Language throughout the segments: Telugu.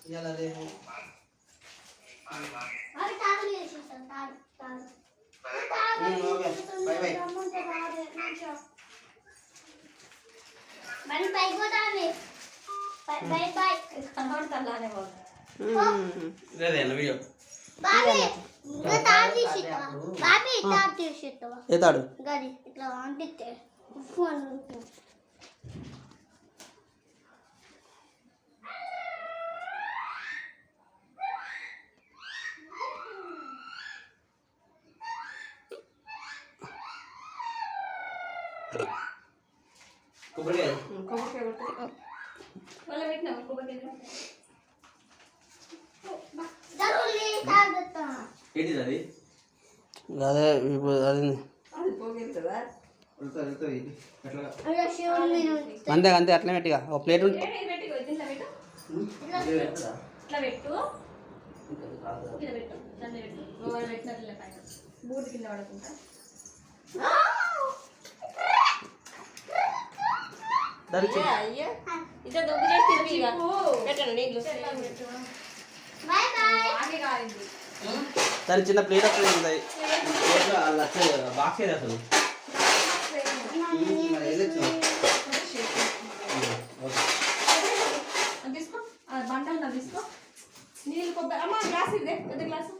ఇలా రేపు అరే తాగు చేసేస్తాను తాగు ఓకే బై బై మరి పైకి పోతాండి బై బై కనబడతానే లేదేనా వీడియో బాబీ ఇంకా తాగు తీసిస్తావా బాబీ తాగు తీసిస్తావా ఏతాడు గది ఇట్లా అంటితే ఫోన్ కొబ్బరికాయ కొబ్బరికాయ కొట్టి మళ్ళీ పెట్టినా కొబ్బరికాయ జరుగులే తాగుతా ఏంటిది అది అదే ఇప్పుడు అది అది పోగెళ్తుందా వెళ్తుంది ఎట్లా అలా శివుని మీద అంతే అంతే అట్లనే పెట్టిగా ఒక ప్లేట్ ఉంటుంది పెట్టుకో దీంట్లో పెట్టు ఇట్లా పెట్టు ఇలా పెట్టు దాన్ని పెట్టు నువ్వు పెట్టినట్లే పైన బూట్ కింద పడకుండా అయ్యా ఇట్లా దొబ్బు చేసి తిరిగి పెట్టండి నీళ్ళు బై బై ఆగే కాలింది దాని చిన్న ప్లేట్ అక్కడ ఉంటుంది బాక్స్ ఏది అసలు మరి వెళ్ళొచ్చు తీసుకో బండలు నా తీసుకో నీళ్ళు కొబ్బరి అమ్మ గ్లాస్ ఇదే పెద్ద గ్లాసు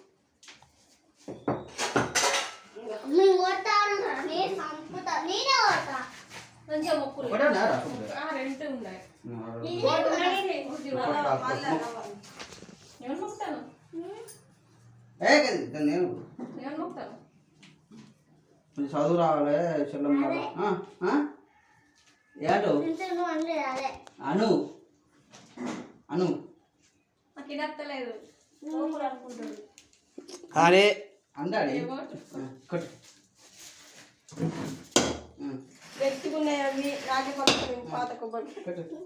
నేను కొడతాను నేను సంపుతా నేనే కొడతా మంచిగా మొక్కులు ఒకటే ఉన్నారా? రెండు ఉన్నాయి ఎవరు మొక్కుతాను ఏ కదా నేను ఎవరు మొక్కుతాను కొంచెం చదువు రావాలి చెల్లమ్మ ఏటో ఇంతలో అంటే అదే అను అను నాకు ఇనత్తలేదు అనుకుంటాడు అరే అంటాడు ఏమో కొట్టు గట్టిగున్నాయి అవి రాగి కొబ్బరి పాత కొబ్బరి కొట్టు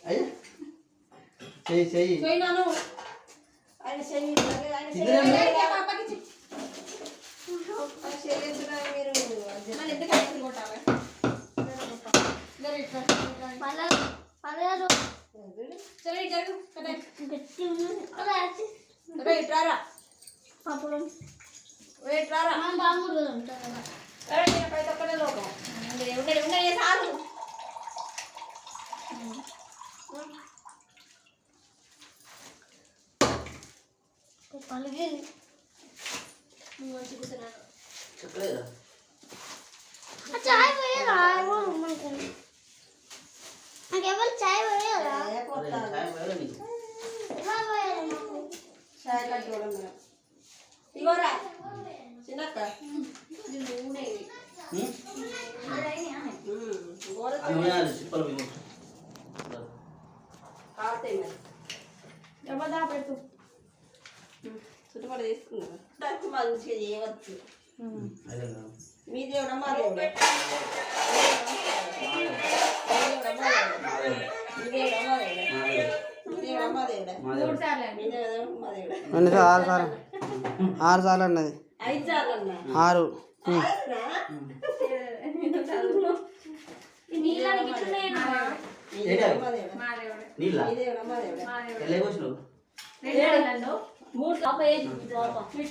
అయ్యా చెయ్యి చెయ్యి పోయినాను ఆయన చెయ్యి పాపకి మీరు మళ్ళీ ఎందుకు ఐదు కొట్టాలి పర్లేదు చలో జరుగు కదా గట్టి ఉన్నది ఇట్రారా పాపం ఇట్రారా మనం బాగుంటుంది ఉంటుంది కదా ప్రతి ఒక్కటే లోకం ఉన్నాయి సారు పలిగింది మంచి కూర్చున్నాను చెప్పలేదా చాయ్ పోయేదా నాకెవరు చాయ్ పోయేదా ఎలా పోయేది చాయ్ కట్టుకోవడం ఇగోరా చిన్నక్క నూనె కావుతాయి మరి ఎవదా పెట్టు చుట్టుపక్కల తీసుకున్నా మంచిగా చేయవచ్చు మీ దేవుడా మా దేవుడా ఆరు సార్లు 6 సార్లు అన్నది 5 సార్లు అన్నా 6 నీళ్ళ 3